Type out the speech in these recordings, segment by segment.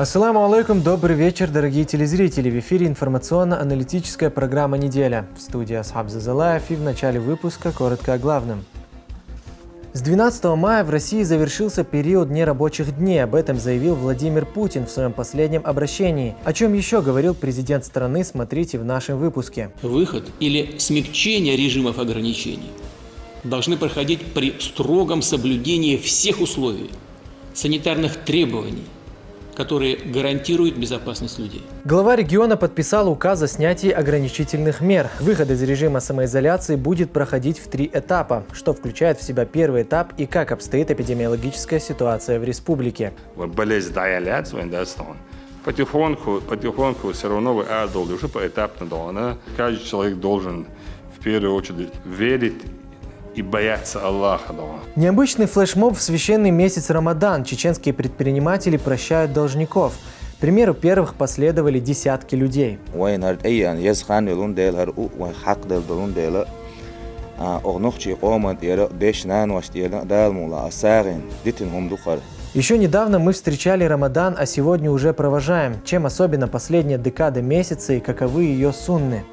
Ассаламу алейкум, добрый вечер, дорогие телезрители. В эфире информационно-аналитическая программа «Неделя». В студии Асхаб Зазалаев и в начале выпуска коротко о главном. С 12 мая в России завершился период нерабочих дней. Об этом заявил Владимир Путин в своем последнем обращении. О чем еще говорил президент страны, смотрите в нашем выпуске. Выход или смягчение режимов ограничений должны проходить при строгом соблюдении всех условий, санитарных требований, которые гарантируют безопасность людей. Глава региона подписал указ о снятии ограничительных мер. Выход из режима самоизоляции будет проходить в 3 этапа, что включает в себя первый этап и как обстоит эпидемиологическая ситуация в республике. Болезнь потихоньку все равно уже поэтапно. Каждый человек должен в первую очередь верить и бояться Аллаха. Необычный флешмоб в священный месяц Рамадан. Чеченские предприниматели прощают должников. К примеру первых последовали десятки людей. Еще недавно мы встречали Рамадан, а сегодня уже провожаем. Чем особенно последняя декада месяца и каковы ее сунны?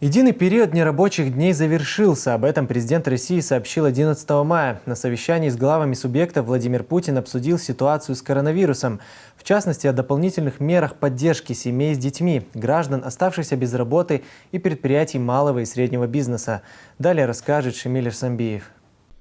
Единый период нерабочих дней завершился. Об этом президент России сообщил 11 мая. На совещании с главами субъектов Владимир Путин обсудил ситуацию с коронавирусом. В частности, о дополнительных мерах поддержки семей с детьми, граждан, оставшихся без работы и предприятий малого и среднего бизнеса. Далее расскажет Шамиль Арсамбиев.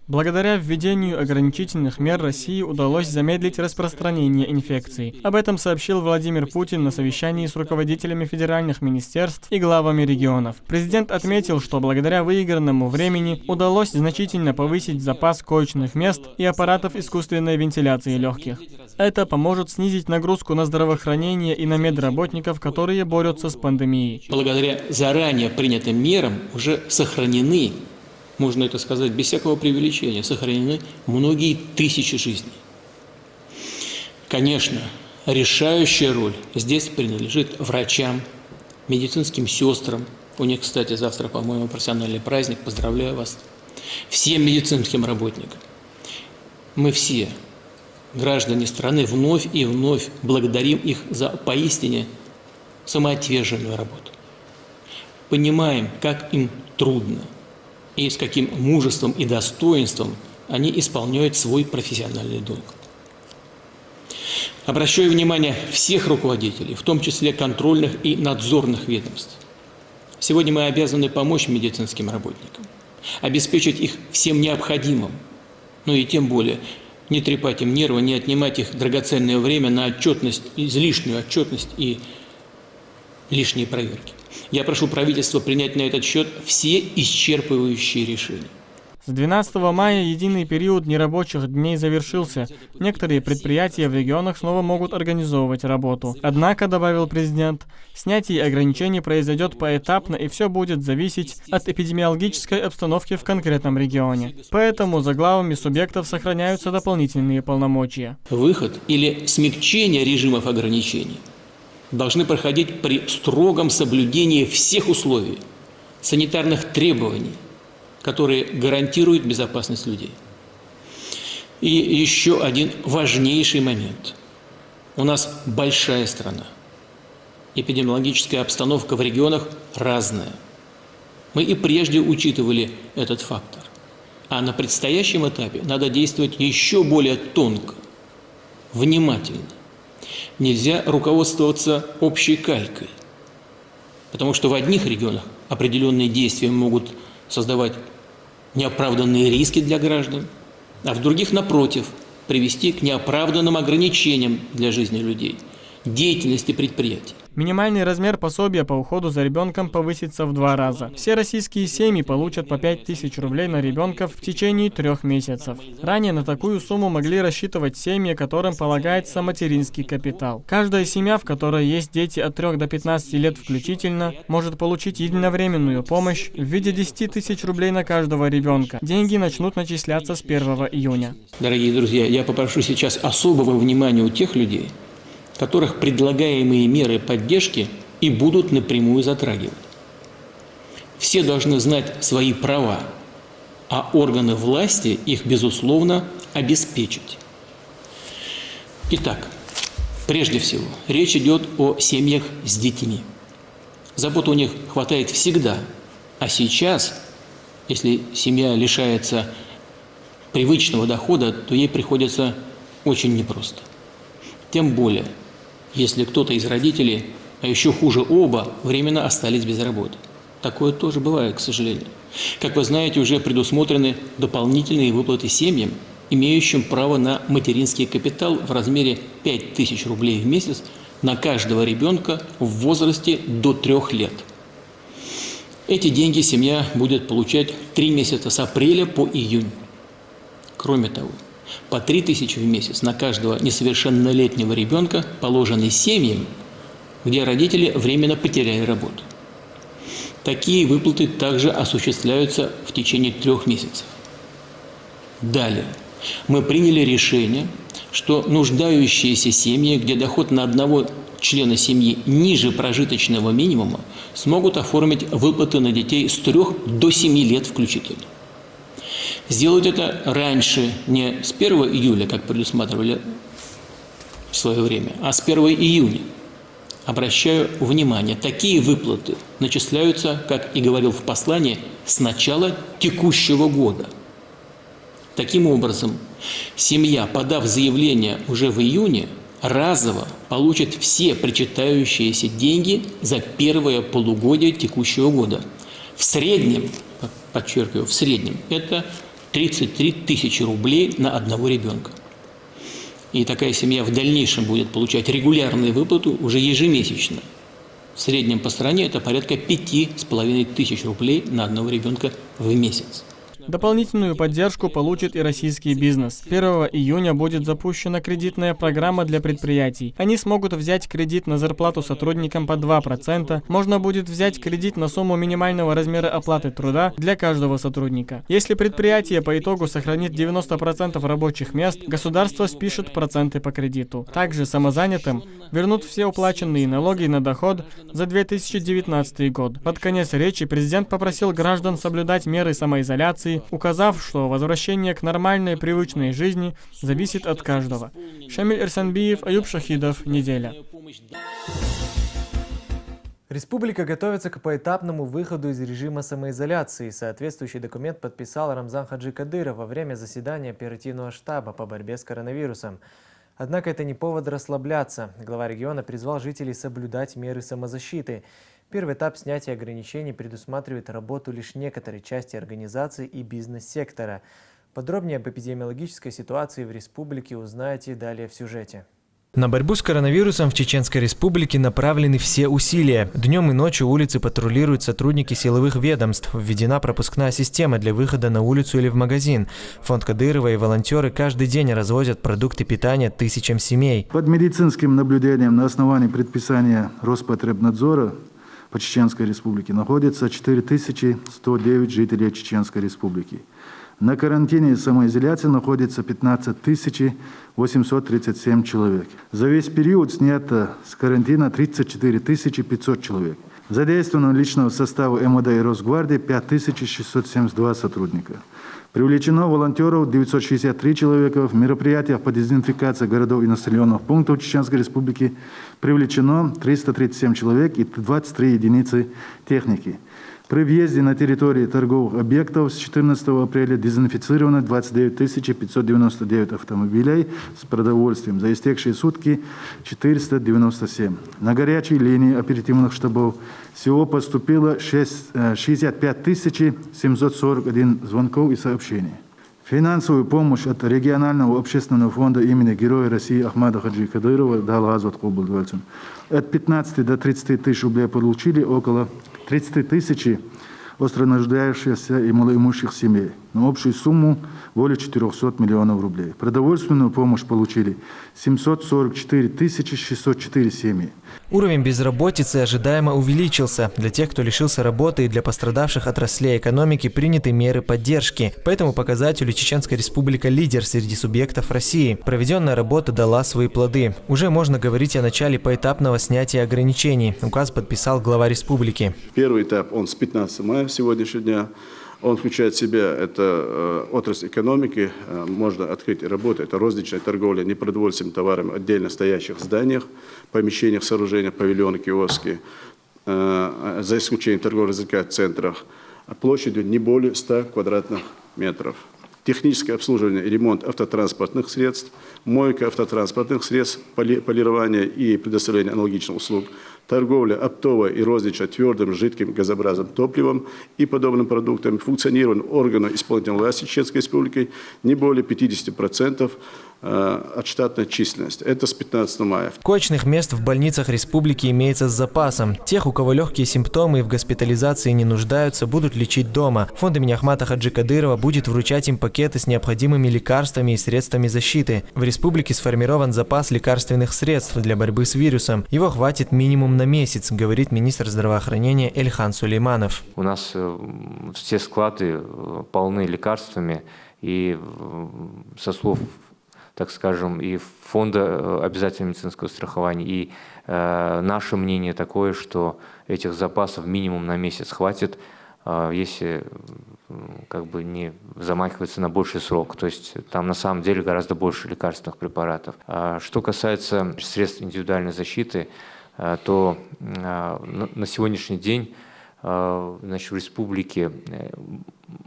Благодаря введению ограничительных мер России удалось замедлить распространение инфекции. Об этом сообщил Владимир Путин на совещании с руководителями федеральных министерств и главами регионов. Президент отметил, что благодаря выигранному времени удалось значительно повысить запас коечных мест и аппаратов искусственной вентиляции легких. Это поможет снизить нагрузку на здравоохранение и на медработников, которые борются с пандемией. Благодаря заранее принятым мерам уже сохранены, можно это сказать без всякого преувеличения, сохранены многие тысячи жизней. Конечно, решающая роль здесь принадлежит врачам, медицинским сестрам. У них, кстати, завтра, по-моему, профессиональный праздник. Поздравляю вас. Всем медицинским работникам. Мы все, граждане страны, вновь и вновь благодарим их за поистине самоотверженную работу. Понимаем, как им трудно и с каким мужеством и достоинством они исполняют свой профессиональный долг. Обращаю внимание всех руководителей, в том числе контрольных и надзорных ведомств. Сегодня мы обязаны помочь медицинским работникам, обеспечить их всем необходимым, ну и тем более не трепать им нервы, не отнимать их драгоценное время на отчетность, излишнюю отчетность и лишние проверки. Я прошу правительство принять на этот счет все исчерпывающие решения. С 12 мая единый период нерабочих дней завершился. Некоторые предприятия в регионах снова могут организовывать работу. Однако, добавил президент, снятие ограничений произойдет поэтапно и все будет зависеть от эпидемиологической обстановки в конкретном регионе. Поэтому за главами субъектов сохраняются дополнительные полномочия. Выход или смягчение режимов ограничений должны проходить при строгом соблюдении всех условий, санитарных требований, которые гарантируют безопасность людей. И еще один важнейший момент. У нас большая страна. Эпидемиологическая обстановка в регионах разная. Мы и прежде учитывали этот фактор. А на предстоящем этапе надо действовать еще более тонко, внимательно. Нельзя руководствоваться общей калькой, потому что в одних регионах определенные действия могут создавать неоправданные риски для граждан, а в других, напротив, привести к неоправданным ограничениям для жизни людей, деятельности предприятий. Минимальный размер пособия по уходу за ребенком повысится в 2 раза. Все российские семьи получат по 5000 рублей на ребенка в течение 3 месяцев. Ранее на такую сумму могли рассчитывать семьи, которым полагается материнский капитал. Каждая семья, в которой есть дети от 3 до 15 лет включительно, может получить единовременную помощь в виде 10 000 рублей на каждого ребенка. Деньги начнут начисляться с 1 июня. Дорогие друзья, я попрошу сейчас особого внимания у тех людей, которых предлагаемые меры поддержки и будут напрямую затрагивать. Все должны знать свои права, а органы власти их, безусловно, обеспечить. Итак, прежде всего, речь идет о семьях с детьми. Заботы у них хватает всегда, а сейчас, если семья лишается привычного дохода, то ей приходится очень непросто. Тем более, если кто-то из родителей, а еще хуже оба, временно остались без работы. Такое тоже бывает, к сожалению. Как вы знаете, уже предусмотрены дополнительные выплаты семьям, имеющим право на материнский капитал в размере 5000 рублей в месяц на каждого ребенка в возрасте до 3 лет. Эти деньги семья будет получать 3 месяца с апреля по июнь. Кроме того, по 3000 в месяц на каждого несовершеннолетнего ребенка положены семьям, где родители временно потеряли работу. Такие выплаты также осуществляются в течение 3 месяцев. Далее. Мы приняли решение, что нуждающиеся семьи, где доход на одного члена семьи ниже прожиточного минимума, смогут оформить выплаты на детей с 3 до 7 лет включительно. Сделать это раньше, не с 1 июля, как предусматривали в свое время, а с 1 июня. Обращаю внимание, такие выплаты начисляются, как и говорил в послании, с начала текущего года. Таким образом, семья, подав заявление уже в июне, разово получит все причитающиеся деньги за первое полугодие текущего года. В среднем, подчеркиваю, в среднем, это 33 тысячи рублей на одного ребенка. И такая семья в дальнейшем будет получать регулярные выплаты уже ежемесячно. В среднем по стране это порядка 5500 рублей на одного ребенка в месяц. Дополнительную поддержку получит и российский бизнес. 1 июня будет запущена кредитная программа для предприятий. Они смогут взять кредит на зарплату сотрудникам по 2%. Можно будет взять кредит на сумму минимального размера оплаты труда для каждого сотрудника. Если предприятие по итогу сохранит 90% рабочих мест, государство спишет проценты по кредиту. Также самозанятым вернут все уплаченные налоги на доход за 2019 год. Под конец речи президент попросил граждан соблюдать меры самоизоляции, указав, что возвращение к нормальной привычной жизни зависит от каждого. Шамиль Эрсанбиев, Аюб Шахидов, «Неделя». Республика готовится к поэтапному выходу из режима самоизоляции. Соответствующий документ подписал Рамзан Хаджи Кадыров во время заседания оперативного штаба по борьбе с коронавирусом. Однако это не повод расслабляться. Глава региона призвал жителей соблюдать меры самозащиты. Первый этап снятия ограничений предусматривает работу лишь некоторой части организаций и бизнес-сектора. Подробнее об эпидемиологической ситуации в республике узнаете далее в сюжете. На борьбу с коронавирусом в Чеченской Республике направлены все усилия. Днем и ночью улицы патрулируют сотрудники силовых ведомств. Введена пропускная система для выхода на улицу или в магазин. Фонд Кадырова и волонтеры каждый день развозят продукты питания тысячам семей. Под медицинским наблюдением на основании предписания Роспотребнадзора по Чеченской Республике находится 4109 жителей Чеченской Республики. На карантине и самоизоляции находится 15 837 человек. За весь период снято с карантина 34 500 человек. Задействовано личного состава МВД и Росгвардии 5672 сотрудника. Привлечено волонтеров 963 человека. В мероприятиях по дезинфекции городов и населенных пунктов Чеченской Республики привлечено 337 человек и 23 единицы техники. При въезде на территории торговых объектов с 14 апреля дезинфицировано 29 599 автомобилей с продовольствием. За истекшие сутки 497. На горячей линии оперативных штабов всего поступило 65 741 звонков и сообщений. Финансовую помощь от регионального общественного фонда имени Героя России Ахмада Хаджи Кадырова от 15 до 30 тысяч рублей получили около 30 тысяч остро нуждающихся и малоимущих семей на общую сумму более 400 миллионов рублей. Продовольственную помощь получили 744 604 семьи. Уровень безработицы ожидаемо увеличился. Для тех, кто лишился работы, и для пострадавших отраслей экономики приняты меры поддержки. По этому показателю Чеченская Республика лидер среди субъектов России. Проведенная работа дала свои плоды. Уже можно говорить о начале поэтапного снятия ограничений. Указ подписал глава республики. Первый этап, он с 15 мая сегодняшнего дня. Он включает в себя это отрасль экономики, можно открыть и работать. Это розничная торговля непродовольственными товарами в отдельно стоящих зданиях, помещениях, сооружениях, павильоны, киоски, за исключением торгово-развлекательных центрах, площадью не более 100 квадратных метров. Техническое обслуживание и ремонт автотранспортных средств, мойка автотранспортных средств, полирование и предоставление аналогичных услуг, торговля оптовой и розничной твердым, жидким, газообразным топливом и подобным продуктами, функционирование органов исполнительной власти Чеченской Республики не более 50% от штатной численности. Это с 15 мая. Коечных мест в больницах республики имеется с запасом. Тех, у кого легкие симптомы и в госпитализации не нуждаются, будут лечить дома. Фонд имени Ахмата Хаджи Кадырова будет вручать им пакеты с необходимыми лекарствами и средствами защиты. В республике сформирован запас лекарственных средств для борьбы с вирусом. Его хватит минимум на месяц, говорит министр здравоохранения Эльхан Сулейманов. У нас все склады полны лекарствами, и со слов, так скажем, и фонда обязательного медицинского страхования, и наше мнение такое, что этих запасов минимум на месяц хватит, если как бы не замахиваться на больший срок. То есть там на самом деле гораздо больше лекарственных препаратов. Что касается средств индивидуальной защиты, то на сегодняшний день, значит, в республике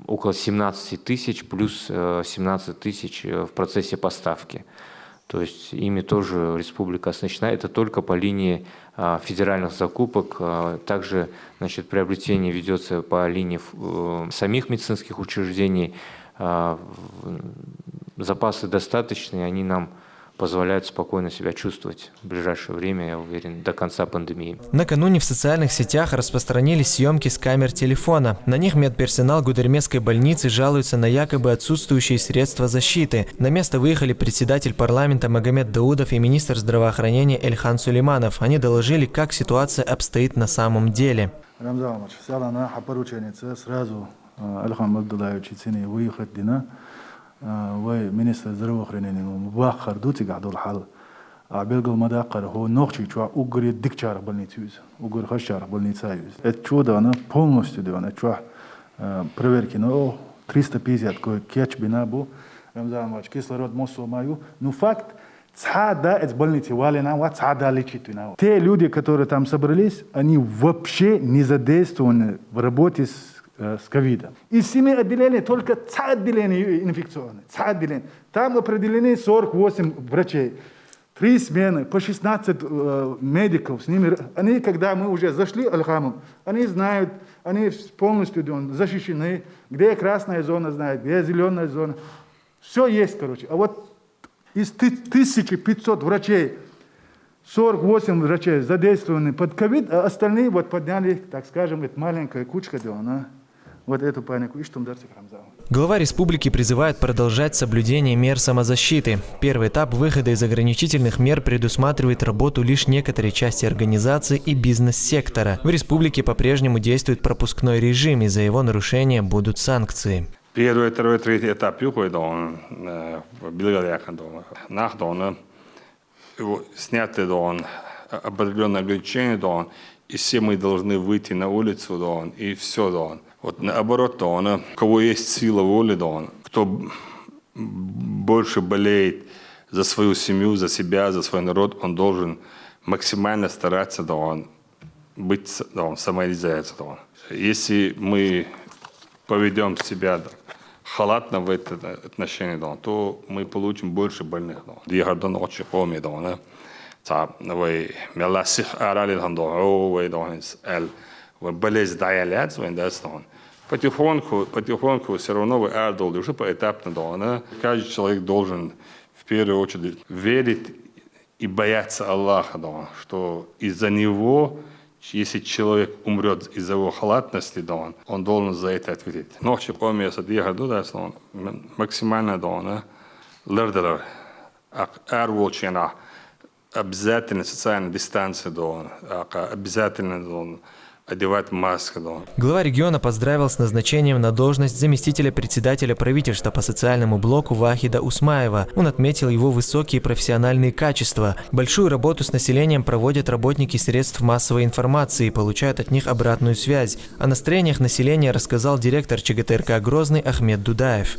около 17 тысяч плюс 17 тысяч в процессе поставки. То есть ими тоже республика оснащена. Это только по линии федеральных закупок. Также, значит, приобретение ведется по линии самих медицинских учреждений. Запасы достаточные, они нам позволяют спокойно себя чувствовать в ближайшее время, я уверен, до конца пандемии. Накануне в социальных сетях распространились съемки с камер телефона. На них медперсонал Гудермесской больницы жалуется на якобы отсутствующие средства защиты. На место выехали председатель парламента Магомед Даудов и министр здравоохранения Эльхан Сулейманов. Они доложили, как ситуация обстоит на самом деле. ومنستر здравоохранения мубахар дути гадул хал абелгал мадакар хо нохчи чуа угри дикчар больницу угри хашчар больница это чудо она полностью она чуа проверки но 350 кой кетч бинабу рамзан кислород мосо маю ну факт цада из больницы валена ва цада лечит на те люди которые там собрались они вообще не задействованы в работе с ковидом. Из 7 отделений только отделение инфекционное. Отделение. Там определены 48 врачей. 3 смены, по 16 медиков. С ними, они, когда мы уже зашли, Алхаму, они знают, они полностью защищены, где красная зона знает, где зеленая зона. Все есть, короче. А вот из 1500 врачей, 48 врачей задействованы под ковид, а остальные вот подняли, так скажем, это маленькая кучка дела. Вот эту панику. И что мы дальше Рамзан? Глава республики призывает продолжать соблюдение мер самозащиты. Первый этап выхода из ограничительных мер предусматривает работу лишь некоторой части организации и бизнес-сектора. В республике по-прежнему действует пропускной режим, и за его нарушение будут санкции. Первый, второй, третий этап сняты определенные ограничения, и все мы должны выйти на улицу, и все. Вот наоборот, у кого есть сила воли, кто больше болеет за свою семью, за себя, за свой народ, он должен максимально стараться быть самоизоляцией. Если мы поведем себя халатно в это отношение, то мы получим больше больных. Болезнь даялят, потихоньку все равно уже поэтапно. Каждый человек должен в первую очередь верить и бояться Аллаха, что из-за него, если человек умрет из-за его халатности, он должен за это ответить. Но максимально обязательно социальная дистанция, обязательно одевать маску. Глава региона поздравил с назначением на должность заместителя председателя правительства по социальному блоку Вахида Усмаева. Он отметил его высокие профессиональные качества. Большую работу с населением проводят работники средств массовой информации и получают от них обратную связь. О настроениях населения рассказал директор ЧГТРК Грозный Ахмед Дудаев.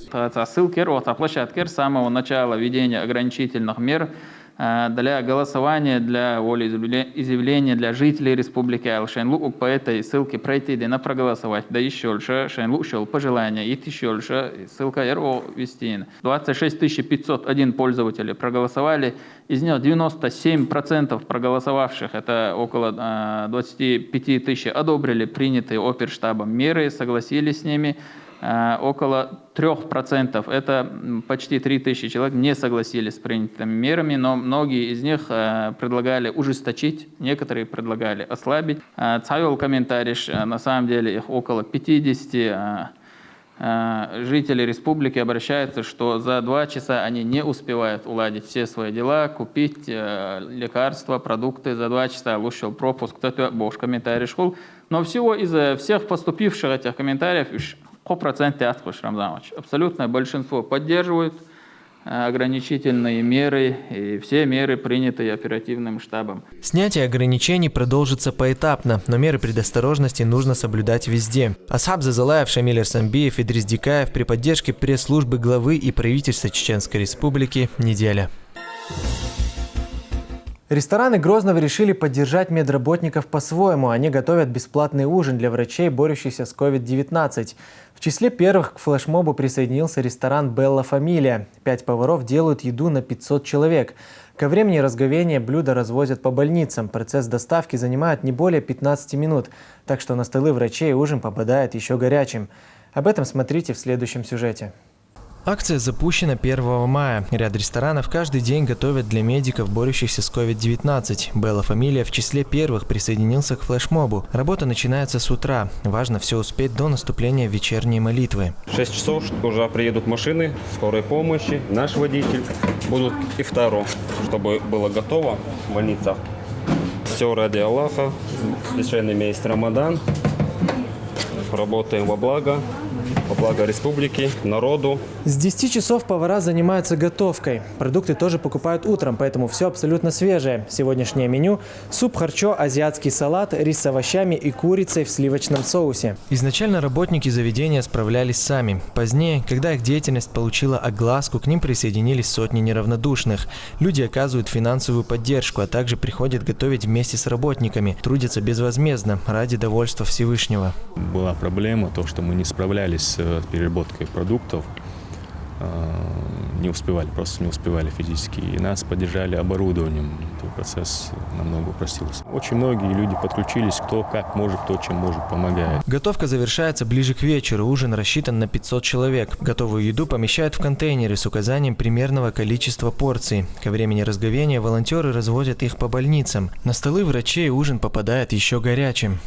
Площадкер с самого начала введения ограничительных мер для голосования, для волеизъявления для жителей республики Алшенлу по этой ссылке пройти, на проголосовать, да еще лучше, Шенлу шел пожелания, и еще лучше, ссылка РО вести. 26 501 пользователи проголосовали, из них 97% проголосовавших, это около 25 тысяч, одобрили принятые оперштабом меры, согласились с ними. Около 3%, это почти 3000 человек, не согласились с принятыми мерами, но многие из них предлагали ужесточить, некоторые предлагали ослабить. Цайол комментарий, на самом деле их около 50 жители республики обращаются, что за 2 часа они не успевают уладить все свои дела, купить лекарства, продукты за 2 часа, лучше пропуск, кто-то больше комментарий шел. Но всего из всех поступивших этих комментариев 100% абсолютное большинство поддерживают ограничительные меры и все меры, принятые оперативным штабом. Снятие ограничений продолжится поэтапно, но меры предосторожности нужно соблюдать везде. Асхаб Зазалаев, Шамиль Арсамбиев, Идрис Дикаев при поддержке пресс-службы главы и правительства Чеченской Республики. Неделя. Рестораны Грозного решили поддержать медработников по-своему. Они готовят бесплатный ужин для врачей, борющихся с COVID-19. В числе первых к флешмобу присоединился ресторан «Белла Фамилия». 5 поваров делают еду на 500 человек. Ко времени разговения блюда развозят по больницам. Процесс доставки занимает не более 15 минут. Так что на столы врачей ужин попадает еще горячим. Об этом смотрите в следующем сюжете. Акция запущена 1 мая. Ряд ресторанов каждый день готовят для медиков, борющихся с COVID-19. Белла Фамилия в числе первых присоединился к флешмобу. Работа начинается с утра. Важно все успеть до наступления вечерней молитвы. В 6 часов уже приедут машины скорой помощи, наш водитель. Будут и второ, чтобы было готово в больницах. Все ради Аллаха. Священный месяц Рамадан. Работаем во благо республики, народу. С 10 часов повара занимаются готовкой. Продукты тоже покупают утром, поэтому все абсолютно свежее. Сегодняшнее меню – суп харчо, азиатский салат, рис с овощами и курицей в сливочном соусе. Изначально работники заведения справлялись сами. Позднее, когда их деятельность получила огласку, к ним присоединились сотни неравнодушных. Люди оказывают финансовую поддержку, а также приходят готовить вместе с работниками, трудятся безвозмездно ради довольства Всевышнего. Была проблема, то, что мы не справлялись с переработкой продуктов, просто не успевали физически. И нас поддержали оборудованием. Процесс намного упростился. Очень многие люди подключились, кто как может, кто чем может, помогает. Готовка завершается ближе к вечеру. Ужин рассчитан на 500 человек. Готовую еду помещают в контейнеры с указанием примерного количества порций. Ко времени разговения волонтеры развозят их по больницам. На столы врачей ужин попадает еще горячим.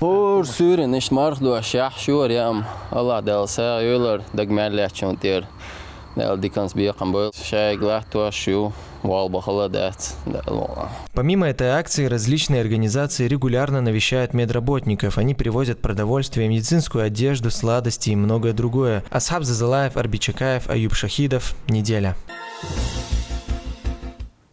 Помимо этой акции, различные организации регулярно навещают медработников. Они привозят продовольствие, медицинскую одежду, сладости и многое другое. Асхаб Зазалаев, Арби Чакаев, Аюб Шахидов. Неделя.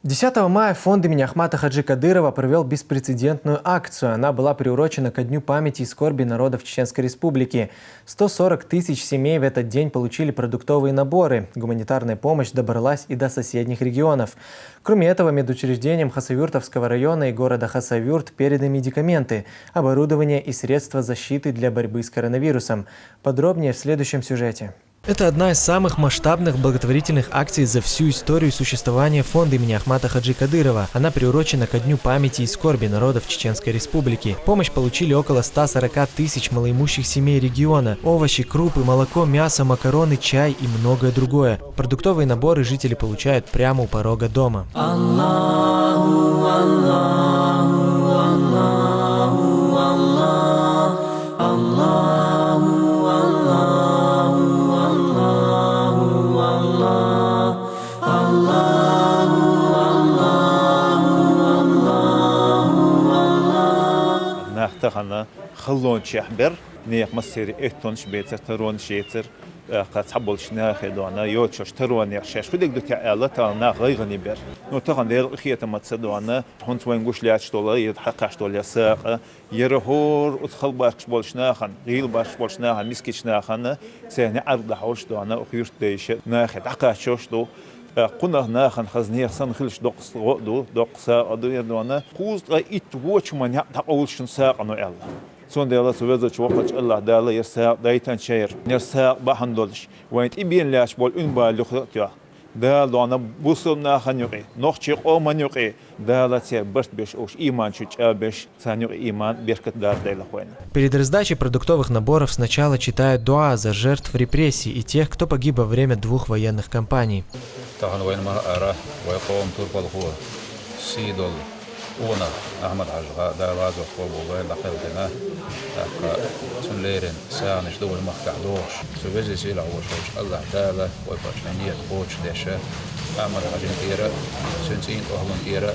10 мая фонд имени Ахмата Хаджи Кадырова провел беспрецедентную акцию. Она была приурочена ко Дню памяти и скорби народов Чеченской Республики. 140 тысяч семей в этот день получили продуктовые наборы. Гуманитарная помощь добралась и до соседних регионов. Кроме этого, медучреждениям Хасавюртовского района и города Хасавюрт переданы медикаменты, оборудование и средства защиты для борьбы с коронавирусом. Подробнее в следующем сюжете. Это одна из самых масштабных благотворительных акций за всю историю существования фонда имени Ахмата Хаджи Кадырова. Она приурочена ко Дню памяти и скорби народов Чеченской Республики. Помощь получили около 140 тысяч малоимущих семей региона. Овощи, крупы, молоко, мясо, макароны, чай и многое другое. Продуктовые наборы жители получают прямо у порога дома. Аллаху, Аллаху, Аллаху, Аллаху, Аллаху. تخنا خلون شحبر نيق مصير إتونش بيتر ترون شيتر قد حبل شناخ دونا يوتشش ترون يخشش خدك دو تعالى تانا غيغني بير نو تخن دير خيت ما تصدوانا هونت وين غوش لياتش دولا يتحقش دولا ساق يرهور ادخل باش بولشناخن غيل باش بولشناخن مسكيشناخن سهني عرض حوش دونا وخيوش ديش ناخ دقاشوش دو قلنا ناخن خزنير سنخلش دقس دو دقسا ادو يدوانا قوز ايت ووش من يقولشن ساق نو يلا سون ديلا سويزش وقت الله دالا يساق دايتان شير يساق بحندولش وين تبين لاش بول ان بالخطيا دالا بوصلنا خنيقي نوخشي او منيقي دالا تي برت بيش اوش ايمان чуть беш саню ايمان беркат дар дайла хоина. Перед раздачей продуктовых наборов сначала читают дуа за жертв репрессий и тех, кто погиб во время 2 военных кампаний. Una Ahmad Hajra da razo qobo bayn da qaldina ka sunlerin saanish dol maqdoosh so wezi sil awosh Allah taala wa bashaniya qoch desha Ahmad Hajra tira sunsin ohlan tira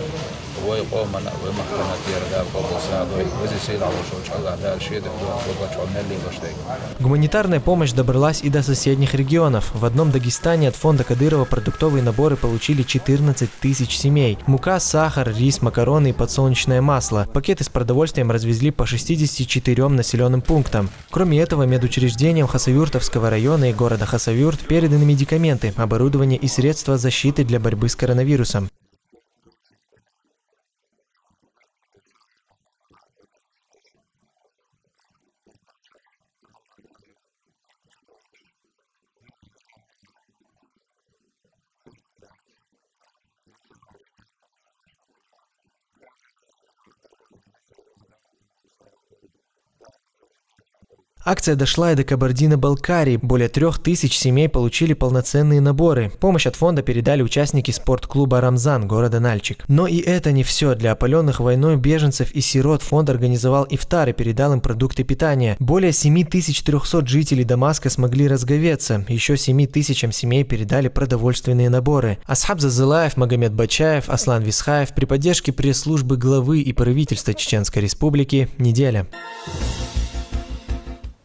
wa qomana wa mahkama tira da qobo saado wezi sil awosh Allah taala shid do qobo nelli bashtek. Гуманитарная помощь добралась и до соседних регионов. В одном Дагестане от фонда Кадырова продуктовые наборы получили 14 тысяч семей. Мука, сахар, рис, макароны и подсолнечное масло. Пакеты с продовольствием развезли по 64 населенным пунктам. Кроме этого, медучреждениям Хасавюртовского района и города Хасавюрт переданы медикаменты, оборудование и средства защиты для борьбы с коронавирусом. Акция дошла и до Кабардино-Балкарии. Более 3000 семей получили полноценные наборы. Помощь от фонда передали участники спортклуба «Рамзан» города Нальчик. Но и это не все. Для опаленных войной беженцев и сирот фонд организовал ифтар и передал им продукты питания. Более 7300 жителей Дамаска смогли разговеться. Еще 7000 семей передали продовольственные наборы. Асхаб Зазылаев, Магомед Бачаев, Аслан Висхаев при поддержке пресс-службы главы и правительства Чеченской Республики. Неделя.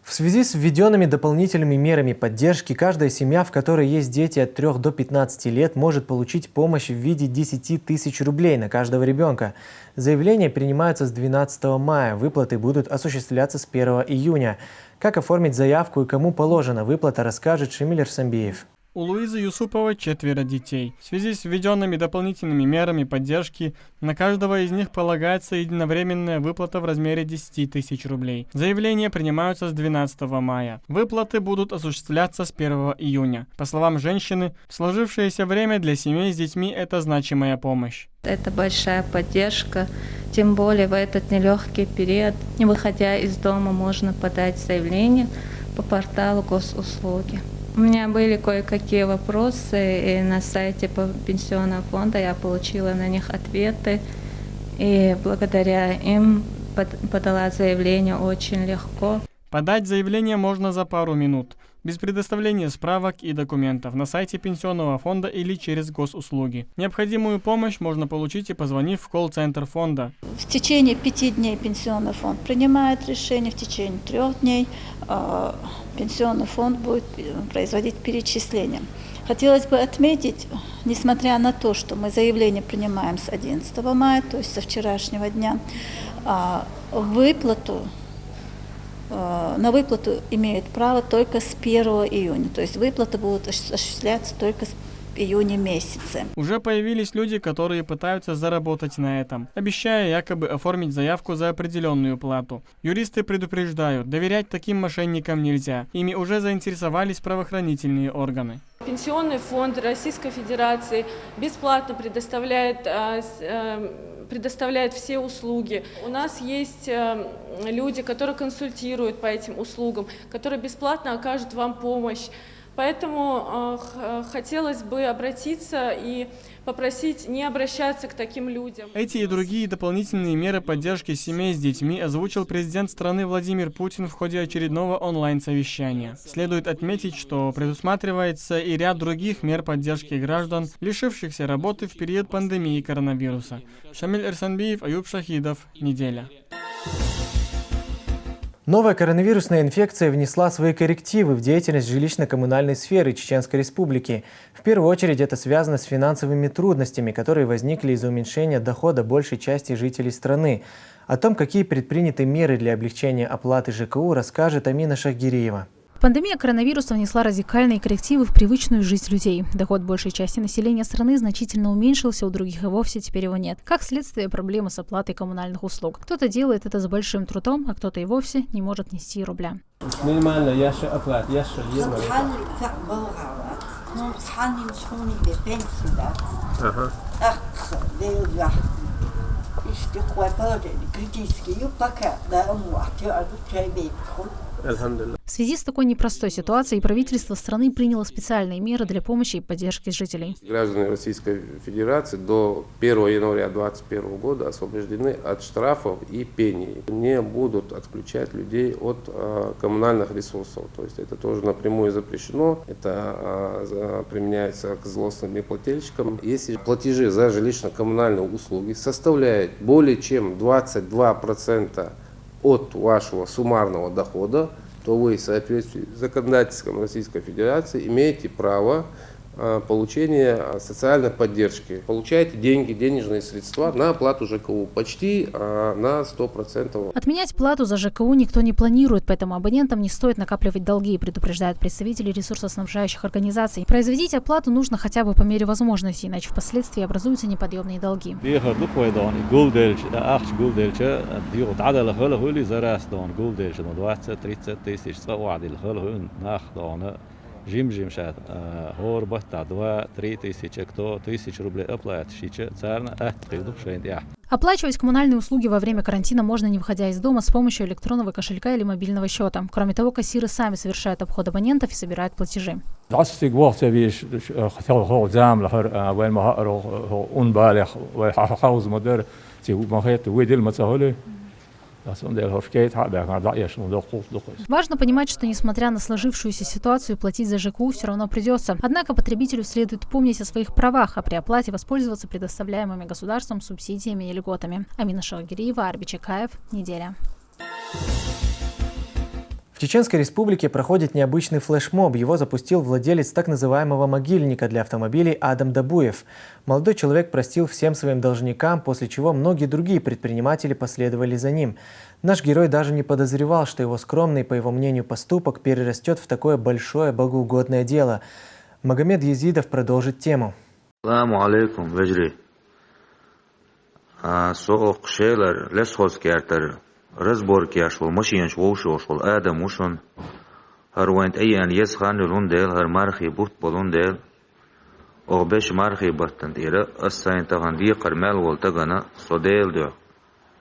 В связи с введенными дополнительными мерами поддержки, каждая семья, в которой есть дети от 3 до 15 лет, может получить помощь в виде 10 тысяч рублей на каждого ребенка. Заявления принимаются с 12 мая, выплаты будут осуществляться с 1 июня. Как оформить заявку и кому положена выплата, расскажет Шамиль Арсамбиев. У Луизы Юсуповой 4 детей. В связи с введенными дополнительными мерами поддержки на каждого из них полагается единовременная выплата в размере 10 тысяч рублей. Заявления принимаются с 12 мая. Выплаты будут осуществляться с 1 июня. По словам женщины, в сложившееся время для семей с детьми это значимая помощь. Это большая поддержка, тем более в этот нелегкий период, не выходя из дома, можно подать заявление по порталу госуслуги. У меня были кое-какие вопросы, и на сайте пенсионного фонда я получила на них ответы, и благодаря им подала заявление очень легко. Подать заявление можно за пару минут, без предоставления справок и документов, на сайте пенсионного фонда или через госуслуги. Необходимую помощь можно получить и позвонив в колл-центр фонда. В течение 5 дней пенсионный фонд принимает решение, в течение 3 дней пенсионный фонд будет производить перечисления. Хотелось бы отметить, несмотря на то, что мы заявление принимаем с 11 мая, то есть со вчерашнего дня, на выплату имеют право только с 1 июня. То есть выплаты будут осуществляться только с июня месяце. Уже появились люди, которые пытаются заработать на этом, обещая якобы оформить заявку за определенную плату. Юристы предупреждают, доверять таким мошенникам нельзя. Ими уже заинтересовались правоохранительные органы. Пенсионный фонд Российской Федерации бесплатно предоставляет все услуги. У нас есть люди, которые консультируют по этим услугам, которые бесплатно окажут вам помощь. Поэтому хотелось бы обратиться и попросить не обращаться к таким людям. Эти и другие дополнительные меры поддержки семей с детьми озвучил президент страны Владимир Путин в ходе очередного онлайн-совещания. Следует отметить, что предусматривается и ряд других мер поддержки граждан, лишившихся работы в период пандемии коронавируса. Шамиль Арсамбиев, Аюб Шахидов. Неделя. Новая коронавирусная инфекция внесла свои коррективы в деятельность жилищно-коммунальной сферы Чеченской Республики. В первую очередь это связано с финансовыми трудностями, которые возникли из-за уменьшения дохода большей части жителей страны. О том, какие предприняты меры для облегчения оплаты ЖКУ, расскажет Амина Шахгириева. Пандемия коронавируса внесла радикальные коррективы в привычную жизнь людей. Доход большей части населения страны значительно уменьшился, у других и вовсе теперь его нет. Как следствие, проблемы с оплатой коммунальных услуг. Кто-то делает это с большим трудом, а кто-то и вовсе не может нести и рубля. В связи с такой непростой ситуацией правительство страны приняло специальные меры для помощи и поддержки жителей. Граждане Российской Федерации до 1 января 2021 года освобождены от штрафов и пений. Не будут отключать людей от коммунальных ресурсов. То есть это тоже напрямую запрещено. Это применяется к злостным неплательщикам. Если платежи за жилищно-коммунальные услуги составляют более чем 22% от вашего суммарного дохода, то вы в соответствии с законодательством Российской Федерации имеете право получения социальной поддержки. Получаете деньги, денежные средства на оплату ЖКУ почти на 100%. Отменять плату за ЖКУ никто не планирует, поэтому абонентам не стоит накапливать долги, предупреждают представители ресурсоснабжающих организаций. Производить оплату нужно хотя бы по мере возможности, иначе впоследствии образуются неподъемные долги. Жим шат хорбата 2-3 тысячи, кто 1000 рублей оплатит, царно Оплачивать коммунальные услуги во время карантина можно, не выходя из дома, с помощью электронного кошелька или мобильного счета. Кроме того, кассиры сами совершают обход абонентов и собирают платежи. Важно понимать, что несмотря на сложившуюся ситуацию, платить за ЖКУ все равно придется. Однако потребителю следует помнить о своих правах, а при оплате воспользоваться предоставляемыми государством субсидиями и льготами. Амина Шахгириева, Арби Чекаев. Неделя. В Чеченской Республике проходит необычный флешмоб. Его запустил владелец так называемого могильника для автомобилей Адам Дабуев. Молодой человек простил всем своим должникам, после чего многие другие предприниматели последовали за ним. Наш герой даже не подозревал, что его скромный, по его мнению, поступок перерастет в такое большое богоугодное дело. Магомед Езидов продолжит тему. Саламу алейкум, вежри. Соок шейлер, лесхоскертер. Разборки ашвал, машинш воушошвал, адам ушон. Харвайнт айян есхан лундел, хар мархи бут болундел. Огбеш мархи баттан тира, ассайн таган кармел волтагана, содел дё.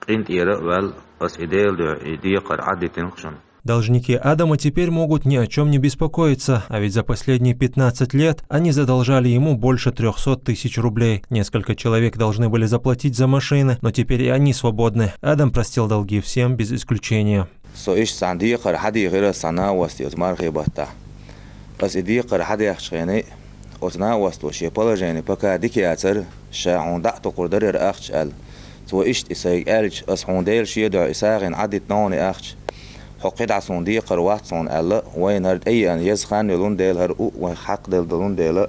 Кинт ира вал, ас идел дё, идиқар аддитин хшан. Должники Адама теперь могут ни о чем не беспокоиться, а ведь за последние 15 лет они задолжали ему больше 300 тысяч рублей. Несколько человек должны были заплатить за машины, но теперь и они свободны. Адам простил долги всем без исключения. حقيد عصون دي قروات صون ألا وين هرد أي أن يزخان يلون ديل هر وحق ديل دلون ديل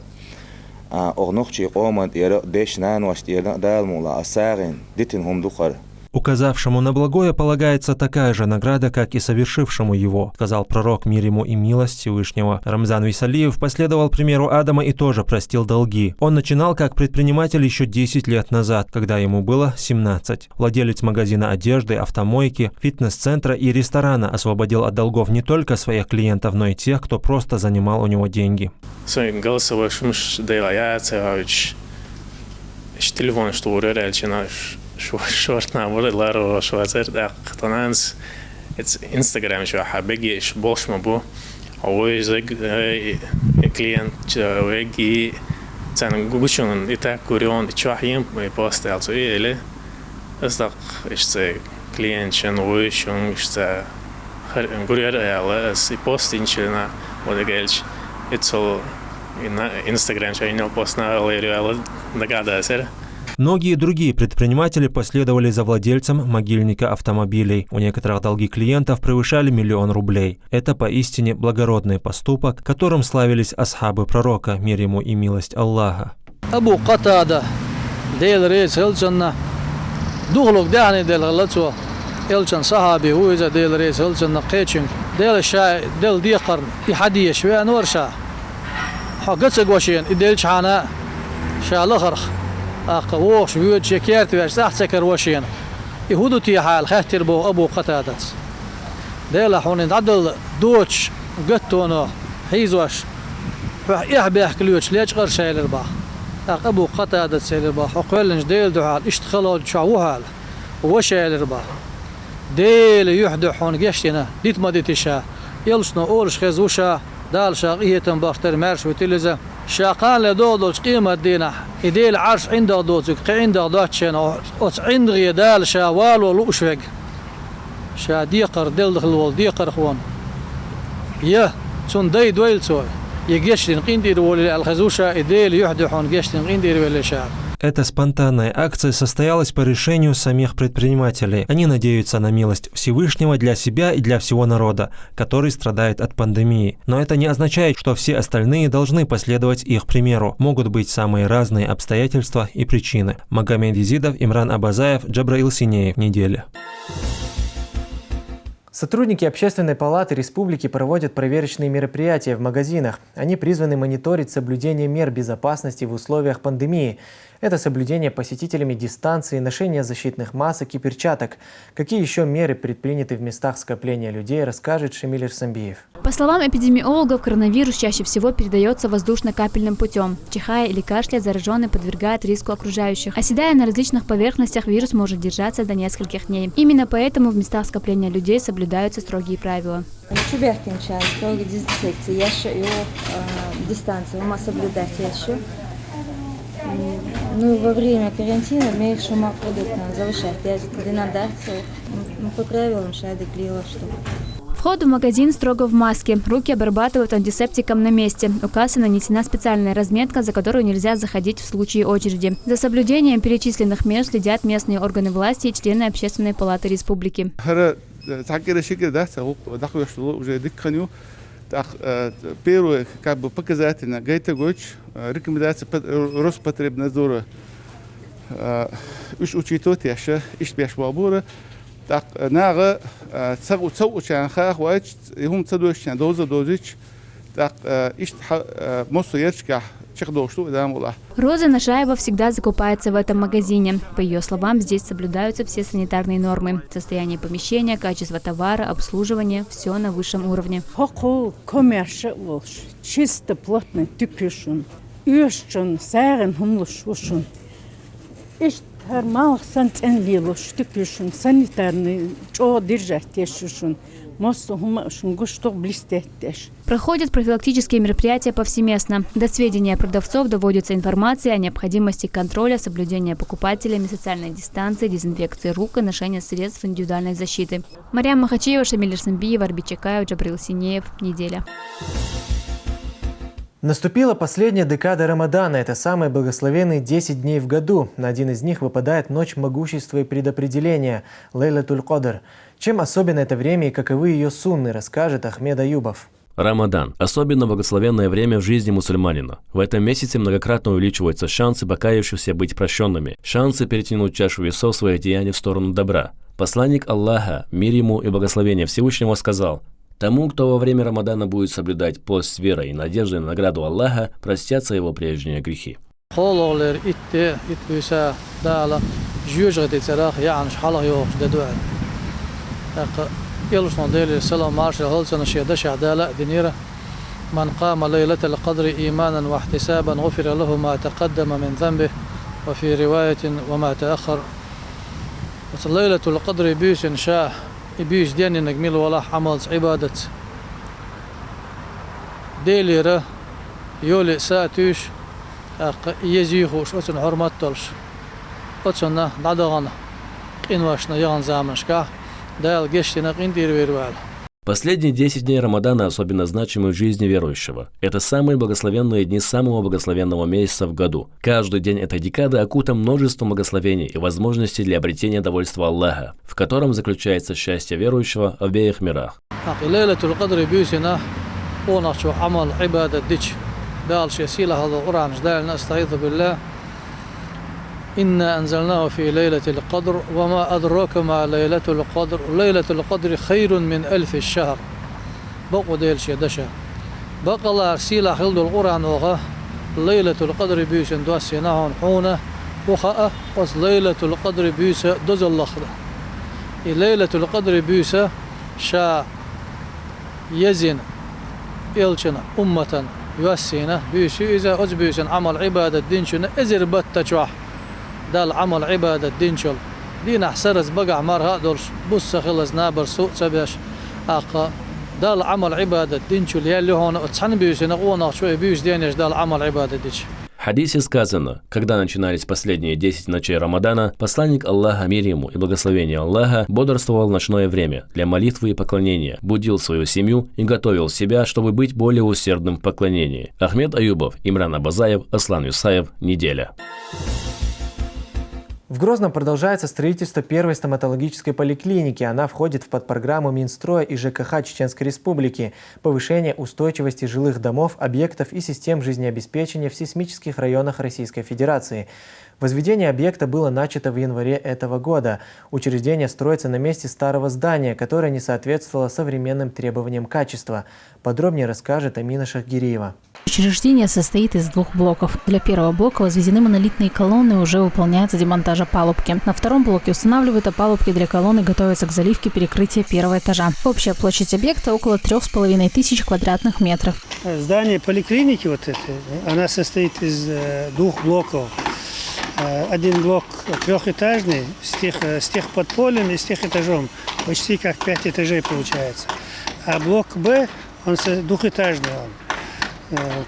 أغنوخشي قومت يرى ديشنان واشتيرنا دال مولا أساغين ديتن هم دقر. Указавшему на благое полагается такая же награда, как и совершившему его, сказал пророк, мир ему и милость Всевышнего. Рамзан Висалиев последовал примеру Адама и тоже простил долги. Он начинал как предприниматель еще 10 лет назад, когда ему было 17. Владелец магазина одежды, автомойки, фитнес-центра и ресторана освободил от долгов не только своих клиентов, но и тех, кто просто занимал у него деньги. شورتنا ولا وشوازر دقتنانس اتس انستغرام شو حبيجي بوش مبو هو زق كلينت ويجي تان جوجشون إتا كوريون تشوحين بوست ألتو إيه أصدق إشتا كلينت شن ويشون إشتا كورير على أس بوستين شنا وده قالش إتسو إنستغرام شو إنه بوستنا على على نقعد أسر Многие другие предприниматели последовали за владельцем могильника автомобилей. У некоторых долги клиентов превышали 1 000 000 рублей. Это поистине благородный поступок, которым славились асхабы пророка, мир ему и милость Аллаха. Абу Катада, дейл рейс хелчанна, духлук дяхни дейл галацуа, элчан сахаби, уиза дейл рейс хелчанна кэчин, дейл шай, дейл диакарн, и хадия швея норша. حقتك وشين إديلش حنا شالخرخ أقوش ويود شكيرت ويش سحسكر وشين يهودو تي حال خاتر بو أبو قتادت ديلا حونين عدل دوتش قطونو حيزوش يحبي كليوش ليش غير شايل باخ أبو قتادت شايل باخ وقولنش ديل دو حال اشتخلوا شعو حال وشايل باخ ديل يحدو حون قشتنا ديت ما ديتشا يلشنو أولش خزوشا دال شاقية باختر مرش وتلزة شاقان لدودوش قيمة دينا إديل عرش عنده دوزك عنده دوتشين أوت عندغي دال شاوال ولوشوك شا ديقر دل دخل وال ديقر خوان يه تون داي دويل سوي يجيشتين قندير ولي الخزوشة إديل يحدحون جيشتين قندير ولي شعب. Эта спонтанная акция состоялась по решению самих предпринимателей. Они надеются на милость Всевышнего для себя и для всего народа, который страдает от пандемии. Но это не означает, что все остальные должны последовать их примеру. Могут быть самые разные обстоятельства и причины. Магомед Езидов, Имран Абазаев, Джабраил Синеев. Неделя. Сотрудники Общественной палаты республики проводят проверочные мероприятия в магазинах. Они призваны мониторить соблюдение мер безопасности в условиях пандемии. Это соблюдение посетителями дистанции, ношение защитных масок и перчаток. Какие еще меры предприняты в местах скопления людей, расскажет Шамиль Ирсамбиев. По словам эпидемиологов, коронавирус чаще всего передается воздушно-капельным путем. Чихая или кашляя, зараженный подвергает риску окружающих. Оседая на различных поверхностях, вирус может держаться до нескольких дней. Именно поэтому в местах скопления людей соблюдаются строгие правила. Строгие дезинфекции, дистанцию мы соблюдать еще. Ну, во время карантина мы шума продуктно завышать. Я денодацию, по правилам шайды клеила, что. Вход в магазин строго в маске. Руки обрабатывают антисептиком на месте. У кассы нанесена специальная разметка, за которую нельзя заходить в случае очереди. За соблюдением перечисленных мер следят местные органы власти и члены Общественной палаты республики. Первое, как бы показательно, рекомендация Роспотребнадзора учитывать еще бабура. Так, нага учан хахвач, им цадующий дозич, так, мосуерчка. Роза Нашаева всегда закупается в этом магазине. По ее словам, здесь соблюдаются все санитарные нормы. Состояние помещения, качество товара, обслуживание – все на высшем уровне. Чисто, плотно, тупишун. Ющун, сарен, хумлушушун. Малых санитарный тупишун, санитарный, что держать тешушун. Проходят профилактические мероприятия повсеместно. До сведения продавцов доводится информация о необходимости контроля, соблюдения покупателями социальной дистанции, дезинфекции рук и ношения средств индивидуальной защиты. Марьям Махачева, Шамиль Ирсамбиев, Арбит Чакаев, Джабраил Синеев. Неделя. Наступила последняя декада Рамадана. Это самые благословенные 10 дней в году. На один из них выпадает ночь могущества и предопределения – Лейлатуль Кадр. Чем особенно это время и каковы ее сунны, расскажет Ахмед Аюбов. Рамадан – особенно благословенное время в жизни мусульманина. В этом месяце многократно увеличиваются шансы покаявшихся быть прощенными, шансы перетянуть чашу весов своих деяний в сторону добра. Посланник Аллаха, мир ему и благословение Всевышнего, сказал: «Тому, кто во время Рамадана будет соблюдать пост с верой и надеждой на награду Аллаха, простятся его прежние грехи». يلصن ديل السلام مارش هلسن شيدش عدالة دينيرة من قام ليلة القدر إيمانا واحتسابا غفر له ما تقدم من ذنبه وفي رواية وما تأخر. ليلة القدر بيش إن شاء بيش ديني نجميل ولا عمل عبادة ديليرة يولي ساتوش يزيخوش أتن حرمت تلش أتن نعدغنا إنواشنا يغن زامنشكا دال جشتنا قندير ويروال. Последние 10 дней Рамадана особенно значимы в жизни верующего. Это самые благословенные дни самого благословенного месяца в году. Каждый день этой декады окутан множеством благословений и возможностей для обретения довольства Аллаха, в котором заключается счастье верующего в обеих мирах. إنا أنزلناه في ليلة القدر وما أدراك ما ليلة القدر ليلة القدر خير من 1000 الشهر بقوا ديل شدشة بقى الله أرسيلا خلد القرآن وغا ليلة القدر بيوسن دوسيناهن حونة وخاء وص ليلة القدر بيوسة دوز الأخرى ليلة القدر بيوسة شا يزن إلشنا أمة يوسينا بيوسو إذا أزبيوسن عمل عبادة دينشنا إزر بتشوح دال عمل عبادة دينشل دين أحسرز بقع مار هادرش بص خلص نابر سوء سبيش آقا دال عمل عبادة دينشل يالي هون اتسحن بيوس نقونا شوي بيوس دينيش дал عمل عبادة دينش. В хадисе сказано, когда начинались последние 10 ночей Рамадана, посланник Аллаха, мир ему и благословение Аллаха, бодрствовал в ночное время для молитвы и поклонения, будил свою семью и готовил себя, чтобы быть более усердным в поклонении. Ахмед Аюбов, Имран Абазаев, Аслан Юсаев. Неделя. В Грозном продолжается строительство первой стоматологической поликлиники. Она входит в подпрограмму Минстроя и ЖКХ Чеченской Республики. Повышение устойчивости жилых домов, объектов и систем жизнеобеспечения в сейсмических районах Российской Федерации. Возведение объекта было начато в январе этого года. Учреждение строится на месте старого здания, которое не соответствовало современным требованиям качества. Подробнее расскажет Амина Шахгириева. Учреждение состоит из 2 блоков. Для первого блока возведены монолитные колонны и уже выполняется демонтаж опалубки. На втором блоке устанавливают опалубки для колонн и готовятся к заливке перекрытия первого этажа. Общая площадь объекта около 3500 квадратных метров. Здание поликлиники вот это, она состоит из 2 блоков. Один блок 3-этажный, с техподпольем и с техэтажом. Почти как 5 этажей получается. А блок Б, он 2-этажный.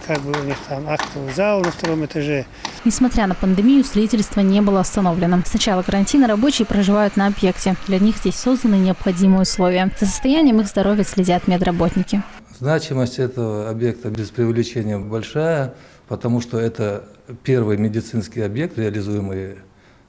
Как бы у них там актовый зал на 2-м этаже. Несмотря на пандемию, строительство не было остановлено. С начала карантина рабочие проживают на объекте. Для них здесь созданы необходимые условия. За состоянием их здоровья следят медработники. Значимость этого объекта без преувеличения большая, потому что это первый медицинский объект, реализуемый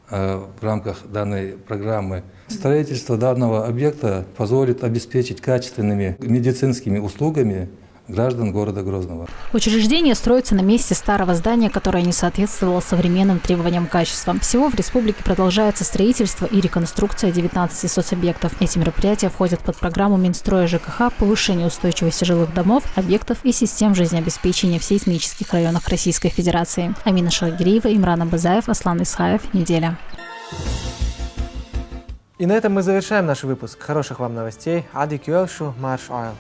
в рамках данной программы. Строительство данного объекта позволит обеспечить качественными медицинскими услугами граждан города Грозного. Учреждение строится на месте старого здания, которое не соответствовало современным требованиям качества. Всего в республике продолжается строительство и реконструкция 19 соцобъектов. Эти мероприятия входят под программу Минстроя ЖКХ «Повышение устойчивости жилых домов, объектов и систем жизнеобеспечения в сейсмических районах Российской Федерации». Амина Шахгириева, Имран Абазаев, Аслан Исхаев. Неделя. И на этом мы завершаем наш выпуск. Хороших вам новостей. Ади Кюэлшу, Марш Ойл.